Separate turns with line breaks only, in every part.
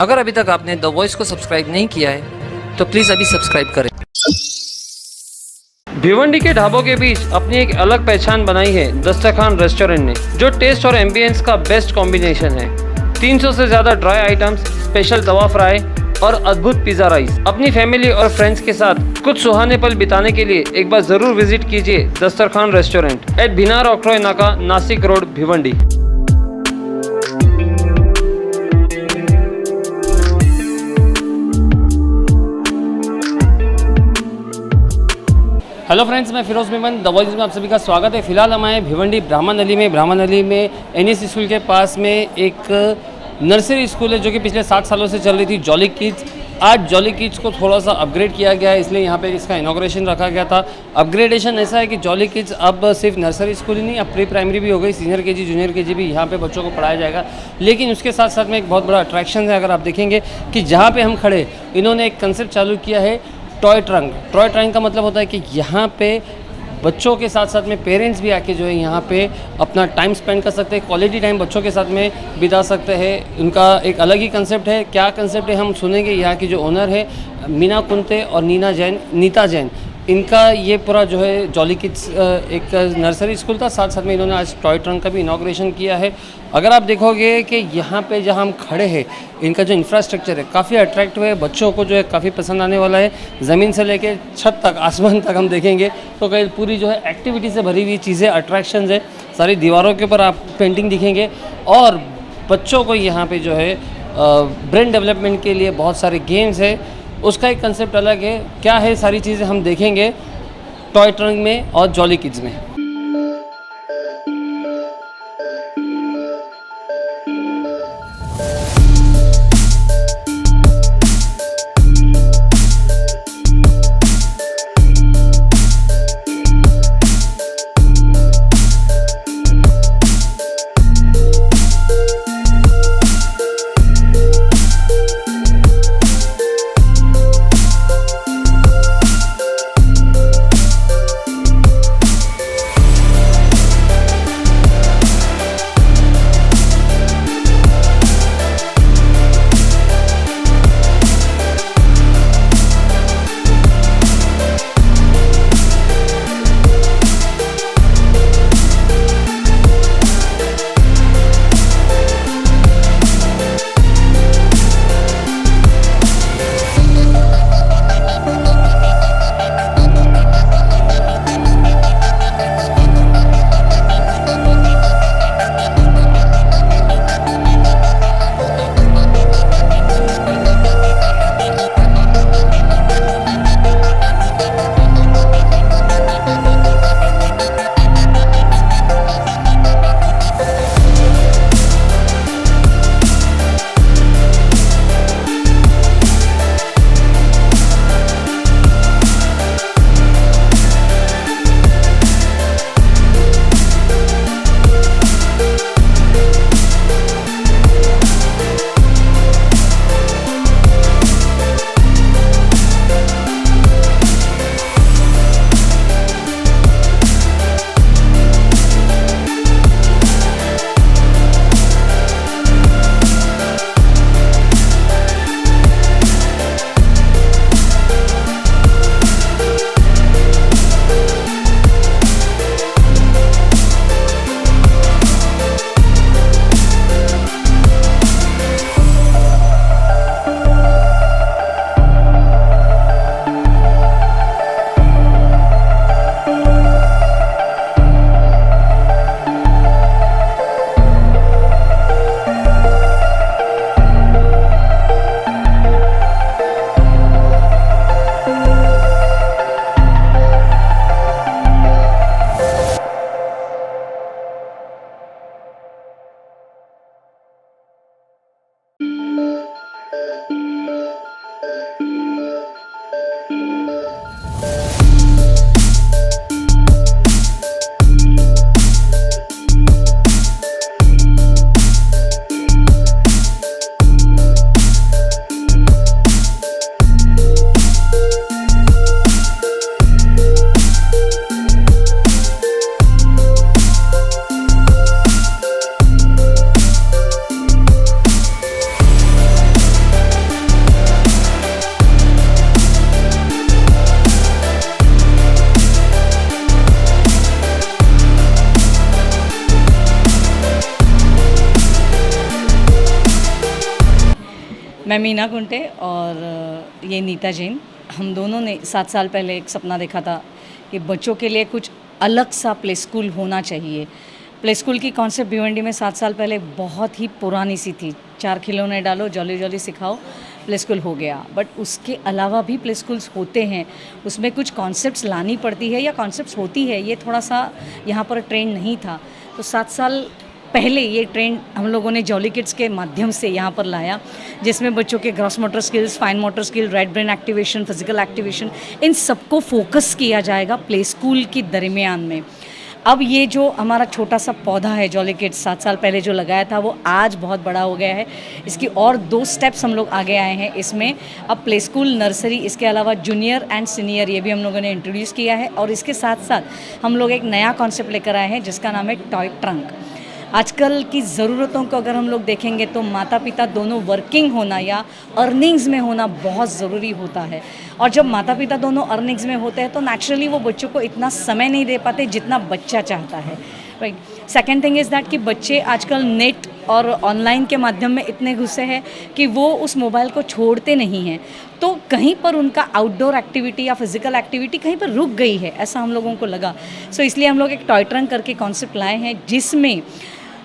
अगर अभी तक आपने द वॉइस को सब्सक्राइब नहीं किया है तो प्लीज़ अभी सब्सक्राइब करें। भिवंडी के ढाबों के बीच अपनी एक अलग पहचान बनाई है दस्तरखान रेस्टोरेंट ने, जो टेस्ट और एम्बियंस का बेस्ट कॉम्बिनेशन है। 300 से ज़्यादा ड्राई आइटम्स, स्पेशल तवा फ्राई और अद्भुत पिज़्ज़ा राइस। अपनी फैमिली और फ्रेंड्स के साथ कुछ सुहाने पल बिताने के लिए एक बार ज़रूर विजिट कीजिए दस्तरखान रेस्टोरेंट एट भिनार ऑक्रोय नाका, Nashik road, Bhiwandi. Hello friends, मैं फिरोज मेमन द वॉइस में आप सभी का स्वागत है। फिलहाल हम आए भिवंडी ब्राह्मण अली में एनएस स्कूल के पास में एक नर्सरी स्कूल है जो कि पिछले 7 सालों से चल रही थी, जॉली किड्स। आज जॉली किड्स को थोड़ा सा अपग्रेड किया गया है, इसलिए यहाँ पे इसका इनॉग्रेशन रखा गया था। अपग्रेडेशन ऐसा है कि जॉली किड्स अब सिर्फ नर्सरी स्कूल ही नहीं, अब प्री प्राइमरी भी हो गई, सीनियर केजी, जूनियर केजी भी यहाँ पे बच्चों को पढ़ाया जाएगा। लेकिन उसके साथ साथ में एक बहुत बड़ा अट्रैक्शन है। अगर आप देखेंगे कि जहाँ पे हम खड़े, इन्होंने एक कंसेप्ट चालू किया है, टॉय ट्रंक। टॉय ट्रंक का मतलब होता है कि यहाँ पे बच्चों के साथ साथ में पेरेंट्स भी आके जो है यहाँ पे अपना टाइम स्पेंड कर सकते हैं, क्वालिटी टाइम बच्चों के साथ में बिता सकते हैं। उनका एक अलग ही कंसेप्ट है। क्या कंसेप्ट है हम सुनेंगे। यहाँ की जो ओनर है मीना कुंते और नीता जैन, इनका ये पूरा जो है जॉली किड्स एक नर्सरी स्कूल था, साथ साथ में इन्होंने आज टॉय ट्रंक का भी इनॉग्रेशन किया है। अगर आप देखोगे कि यहाँ पे जहाँ हम खड़े हैं, इनका जो इंफ्रास्ट्रक्चर है काफ़ी अट्रैक्टिव है, बच्चों को जो है काफ़ी पसंद आने वाला है। ज़मीन से लेके छत तक, आसमान तक हम देखेंगे तो कहीं पूरी जो है एक्टिविटी से भरी हुई चीज़ें, अट्रैक्शंस है। सारी दीवारों के ऊपर आप पेंटिंग दिखेंगे और बच्चों को यहाँ पे जो है ब्रेन डेवलपमेंट के लिए बहुत सारे गेम्स है, उसका एक कंसेप्ट अलग है। क्या है सारी चीज़ें हम देखेंगे टॉय ट्रंक में और जॉली किड्स में।
मैं मीना कुंटे और ये नीता जैन। हम दोनों ने 7 साल पहले एक सपना देखा था कि बच्चों के लिए कुछ अलग सा प्ले स्कूल होना चाहिए। प्ले स्कूल की कॉन्सेप्ट भिवंडी में 7 साल पहले बहुत ही पुरानी सी थी। 4 खिलौने डालो, जॉली जॉली सिखाओ, प्ले स्कूल हो गया। बट उसके अलावा भी प्ले स्कूल्स होते हैं, उसमें कुछ कॉन्सेप्ट्स लानी पड़ती है या कॉन्सेप्ट्स होती है। ये थोड़ा सा यहाँ पर ट्रेंड नहीं था, तो 7 साल पहले ये ट्रेंड हम लोगों ने जॉली किड्स के माध्यम से यहाँ पर लाया, जिसमें बच्चों के gross motor skills, fine motor skill, right brain activation, physical activation, इन सबको फोकस किया जाएगा प्ले स्कूल के दरमियान में। अब ये जो हमारा छोटा सा पौधा है जॉली किड्स 7 साल पहले जो लगाया था, वो आज बहुत बड़ा हो गया है। इसकी और 2 स्टेप्स हम लोग आगे आए हैं इसमें। अब प्ले स्कूल, नर्सरी, इसके अलावा जूनियर एंड सीनियर ये भी हम लोगों ने इंट्रोड्यूस किया है। और इसके साथ साथ हम लोग एक नया कॉन्सेप्ट लेकर आए हैं जिसका नाम है टॉय ट्रंक। आजकल की ज़रूरतों को अगर हम लोग देखेंगे तो माता पिता दोनों वर्किंग होना या अर्निंग्स में होना बहुत ज़रूरी होता है। और जब माता पिता दोनों अर्निंग्स में होते हैं तो नेचुरली वो बच्चों को इतना समय नहीं दे पाते जितना बच्चा चाहता है, right. Second thing is that कि बच्चे आजकल नेट और ऑनलाइन के माध्यम में इतने घुसे हैं कि वो उस मोबाइल को छोड़ते नहीं हैं। तो कहीं पर उनका आउटडोर एक्टिविटी या फिजिकल एक्टिविटी कहीं पर रुक गई है, ऐसा हम लोगों को लगा। सो इसलिए हम लोग एक टॉय ट्रंक करके कॉन्सेप्ट लाए हैं जिसमें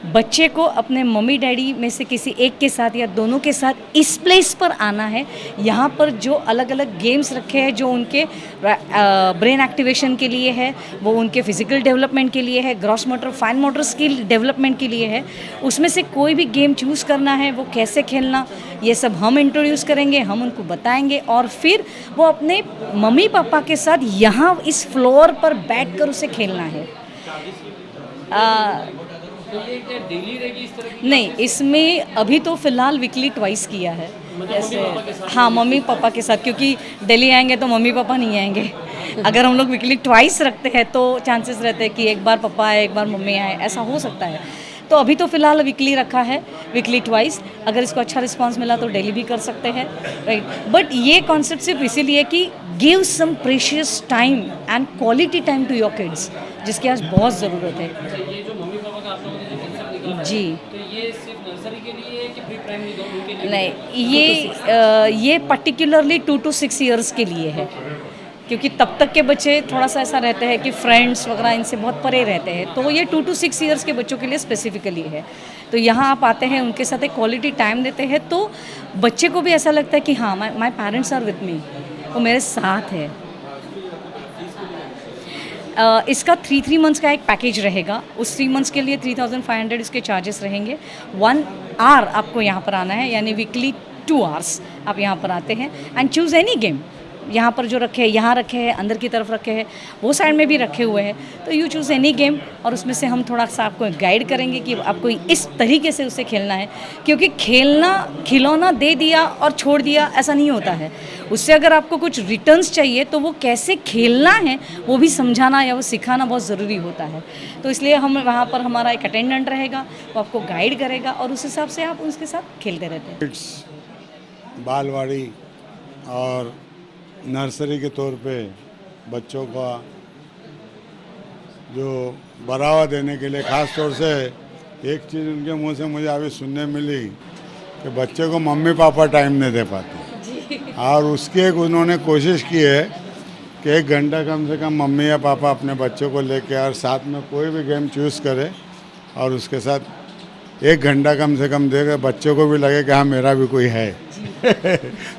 बच्चे को अपने मम्मी डैडी में से किसी एक के साथ या दोनों के साथ इस प्लेस पर आना है। यहाँ पर जो अलग अलग गेम्स रखे हैं जो उनके ब्रेन एक्टिवेशन के लिए है, वो उनके फिजिकल डेवलपमेंट के लिए है, gross motor fine motor skill development के लिए है, उसमें से कोई भी गेम चूज़ करना है, वो कैसे खेलना, ये सब हम इंट्रोड्यूस करेंगे, हम उनको बताएंगे और फिर वो अपने मम्मी पापा के साथ यहाँ इस फ्लोर पर बैठकर उसे खेलना है।
तो ये क्या डेली रहेगी इस तरह की?
नहीं, इसमें अभी तो फ़िलहाल वीकली ट्वाइस किया है। जैसे हाँ, मम्मी पापा के साथ, क्योंकि दिल्ली आएंगे तो मम्मी पापा नहीं आएंगे। अगर हम लोग वीकली ट्वाइस रखते हैं तो चांसेस रहते हैं कि एक बार पापा आए, एक बार मम्मी आए, ऐसा हो सकता है। तो अभी तो फ़िलहाल वीकली रखा है, वीकली ट्वाइस। अगर इसको अच्छा रिस्पांस मिला तो डेली भी कर सकते हैं, राइट। बट ये कॉन्सेप्ट सिर्फ इसीलिए कि give some precious time and quality time to your kids, जिसकी आज बहुत ज़रूरत है।
ये जो मम्मी पापा का आप लोगों ने जो concept निकाला है,
जी,
तो ये सिर्फ नर्सरी के लिए है कि प्री प्राइमरी दोनों के लिए?
नहीं, ये पर्टिकुलरली 2 to 6 ईयर्स के लिए है, क्योंकि तब तक के बच्चे थोड़ा सा ऐसा रहते हैं कि फ्रेंड्स वगैरह इनसे बहुत परे रहते हैं। तो ये 2 to 6 ईयर्स के बच्चों के लिए स्पेसिफिकली है। तो यहाँ आप आते हैं, उनके साथ एक क्वालिटी टाइम देते हैं, तो बच्चे को भी ऐसा लगता है कि हाँ, my parents are with me, वो मेरे साथ है। इसका 3 मंथ्स का एक पैकेज रहेगा। उस 3 मंथ्स के लिए 3500 इसके चार्जेस रहेंगे। 1 आवर आपको यहाँ पर आना है, यानी वीकली 2 आवर्स आप यहाँ पर आते हैं एंड चूज़ एनी गेम। यहाँ पर जो रखे हैं, यहाँ रखे हैं, अंदर की तरफ रखे हैं, वो साइड में भी रखे हुए हैं। तो यू चूज़ एनी गेम और उसमें से हम थोड़ा सा आपको गाइड करेंगे कि आपको इस तरीके से उसे खेलना है। क्योंकि खेलना, खिलौना दे दिया और छोड़ दिया ऐसा नहीं होता है। उससे अगर आपको कुछ रिटर्न्स चाहिए तो वो कैसे खेलना है वो भी समझाना या वो सिखाना बहुत ज़रूरी होता है। तो इसलिए हम वहाँ पर हमारा एक अटेंडेंट रहेगा, वो आपको गाइड करेगा और उस हिसाब से आप उसके साथ खेलते रहते हैं।
किड्स बालवाड़ी और नर्सरी के तौर पे बच्चों का जो बढ़ावा देने के लिए, ख़ास तौर से एक चीज़ उनके मुंह से मुझे अभी सुनने मिली कि बच्चे को मम्मी पापा टाइम नहीं दे पाते, और उसकी एक उन्होंने कोशिश की है कि 1 घंटा कम से कम मम्मी या पापा अपने बच्चों को लेके और साथ में कोई भी गेम चूज़ करे और उसके साथ 1 घंटा कम से कम देकर बच्चों को भी लगे कि हाँ, मेरा भी कोई है।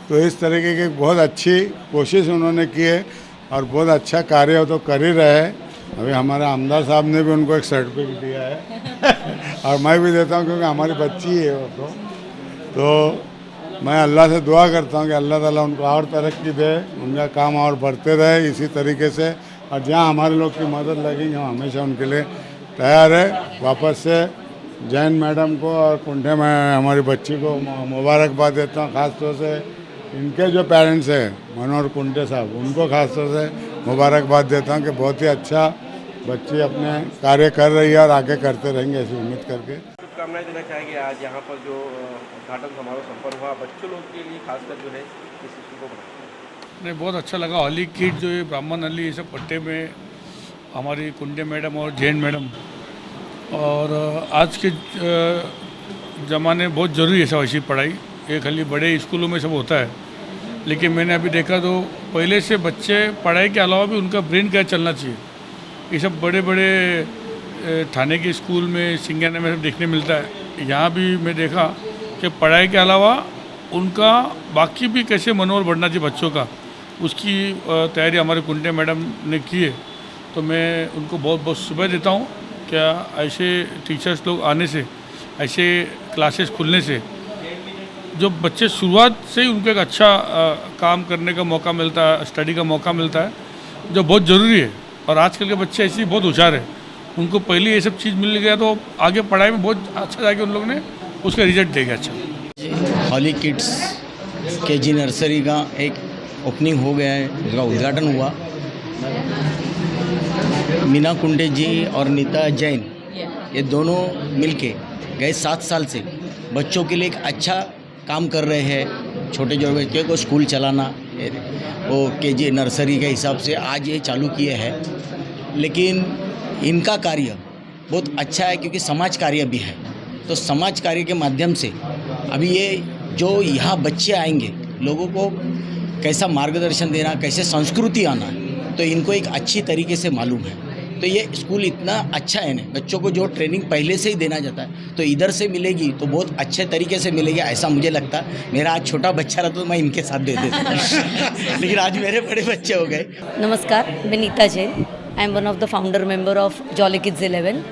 तो इस तरीके की बहुत अच्छी कोशिश उन्होंने की है और बहुत अच्छा कार्य तो कर ही रहे हैं। अभी हमारे आमदार साहब ने भी उनको एक सर्टिफिकेट दिया है और मैं भी देता हूँ क्योंकि हमारी बच्ची है वो। तो मैं अल्लाह से दुआ करता हूँ कि अल्लाह ताला उनको और तरक्की दे, उनका काम और बढ़ते रहे इसी तरीके से। और जहाँ हमारे लोग की मदद लगेगी हम हमेशा उनके लिए तैयार है। वापस से जैन मैडम को और कुंठे में हमारी बच्ची को मुबारकबाद देता हूँ। ख़ास तौर से इनके जो पेरेंट्स हैं मनोहर कुंटे साहब, उनको ख़ास तौर से मुबारकबाद देता हूँ कि बहुत ही अच्छा बच्ची अपने कार्य कर रही है और आगे करते रहेंगे ऐसी उम्मीद करके।
शुभकामनाएं देना चाहेंगे आज यहाँ पर जो उद्घाटन समारोह संपन्न हुआ, बच्चों लोग के लिए खासकर जो है इस स्कूल को बनाया?
नहीं, बहुत अच्छा लगा। हॉली किड जो है ब्राह्मण अली ये सब पट्टे में हमारी कुंडे मैडम और जैन मैडम, और आज के ज़माने में बहुत ज़रूरी है ऐसी पढ़ाई। ये खाली बड़े स्कूलों में सब होता है, लेकिन मैंने अभी देखा तो पहले से बच्चे पढ़ाई के अलावा भी उनका ब्रेन क्या चलना चाहिए, ये सब बड़े बड़े थाने के स्कूल में, सिंगाना में सब देखने मिलता है। यहाँ भी मैं देखा कि पढ़ाई के अलावा उनका बाकी भी कैसे मनोबल बढ़ना चाहिए बच्चों का, उसकी तैयारी हमारे कुंटे मैडम ने की है। तो मैं उनको बहुत बहुत शुभेच्छा देता हूँ। क्या ऐसे टीचर्स लोग आने से, ऐसे क्लासेस खुलने से जो बच्चे शुरुआत से ही उनको एक अच्छा काम करने का मौका मिलता है, स्टडी का मौका मिलता है, जो बहुत ज़रूरी है। और आजकल के बच्चे ऐसे ही बहुत होशियार है, उनको पहले ये सब चीज़ मिल गया तो आगे पढ़ाई में बहुत अच्छा जाके उन लोगों ने उसका रिजल्ट देगा अच्छा।
हॉली किड्स केजी नर्सरी का एक ओपनिंग हो गया है, उसका उद्घाटन हुआ। मीना कुंडे जी और नीता जैन ये दोनों मिलके गए 7 साल से बच्चों के लिए एक अच्छा काम कर रहे हैं। छोटे जो बच्चे को स्कूल चलाना, वो केजी नर्सरी के हिसाब से आज ये चालू किए हैं। लेकिन इनका कार्य बहुत अच्छा है क्योंकि समाज कार्य भी है। तो समाज कार्य के माध्यम से अभी ये जो यहाँ बच्चे आएंगे, लोगों को कैसा मार्गदर्शन देना, कैसे संस्कृति आना, तो इनको एक अच्छी तरीके से मालूम है। तो ये स्कूल इतना अच्छा है ना, बच्चों को जो ट्रेनिंग पहले से ही देना जाता है तो इधर से मिलेगी तो बहुत अच्छे तरीके से मिलेगी, ऐसा मुझे लगता है। मेरा आज छोटा बच्चा रहा तो मैं इनके साथ दे देता लेकिन आज मेरे बड़े बच्चे हो गए।
नमस्कार, मैं Nita Jain. I am one of the founder member of Jolly Kids 11।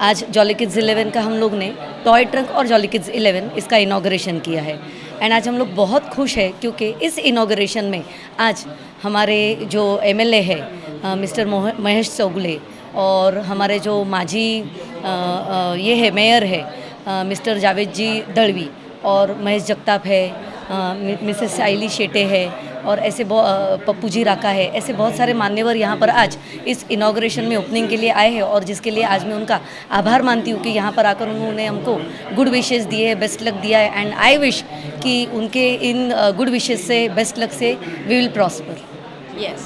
आज जॉली किड्स 11 का हम लोग ने टॉय ट्रक और जॉली किड्स 11 इसका इनॉग्रेशन किया है। एंड आज हम लोग बहुत खुश हैं क्योंकि इस इनॉग्रेशन में आज हमारे जो एमएलए है मिस्टर महेश चौगुले और हमारे जो माजी ये है मेयर है मिस्टर जावेद जी दड़वी और महेश जगताप है, मिसेस साइली शेटे है और ऐसे पप्पू जी राका है, ऐसे बहुत सारे मान्यवर यहाँ पर आज इस इनॉग्रेशन में ओपनिंग के लिए आए हैं। और जिसके लिए आज मैं उनका आभार मानती हूँ कि यहाँ पर आकर उन्होंने हमको गुड विशेस दिए है, बेस्ट लक दिया है। एंड आई विश कि उनके इन गुड विशेस से, बेस्ट लक से वी विल प्रॉस्पर।
Yes.